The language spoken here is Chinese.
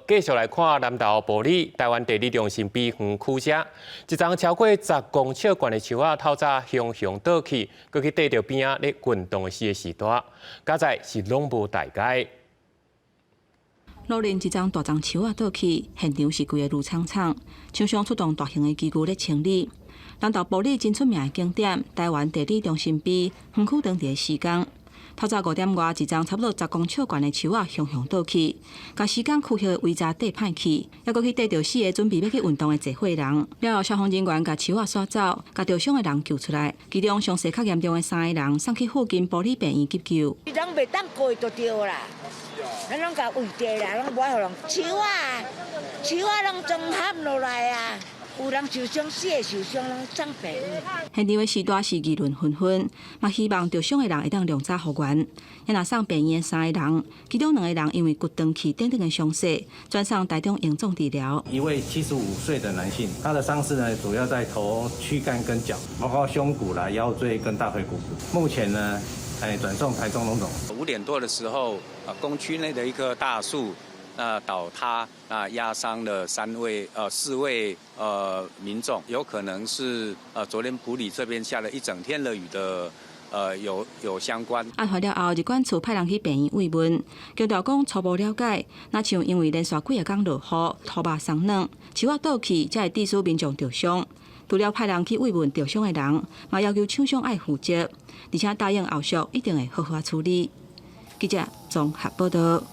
继续来看南投埔里台湾第二中心碧园区社，一丛超过10公尺高的树啊，透早熊倒去，佮去缀着边仔咧运动时的时代，加在是拢无大解。路邻一丛大丛树啊倒去，现场是规个路苍苍，厂商出动大型的机具咧清理。南投埔里真出名的景点，台湾第二中心碧园区当地的施工。透早5点外，一丛差不多10公尺高的树啊，熊倒去，甲施工区域的围栅缀歹去，还佫去缀着4个准备要去运动的坐伙人。了后，消防人员甲树啊刷走，甲受伤的人救出来，其中伤势较严重的3个人送去附近埔里病院急救。伊人袂当过就对啦，咱拢甲围地啦，拢无爱互人树啊，拢综合落来啊。有人受伤，4个受伤，拢送病院。现场的时代是议论纷纷，嘛希望受伤的人会当量早复原。也若送病院的3个人，其中2个人因为骨断气等等的伤势，转上台中永重治疗。一位75岁的男性，他的伤势呢主要在头、躯干跟脚，包括胸骨啦、腰椎跟大腿骨。目前呢，转送台中荣总。5点多的时候，工区内的一棵大树。倒塌，压伤了4位民众，有可能是昨天埔里这边下了一整天的雨的有相关。案发了后，日管处派人去病院慰问，强调讲初步了解，那像因为连续几个天落雨，土木松软，树啊倒去，才会致使民众受伤。除了派人去慰问受伤的人，嘛要求厂商爱负责，而且答应后续一定会好好处理。记者综合报道。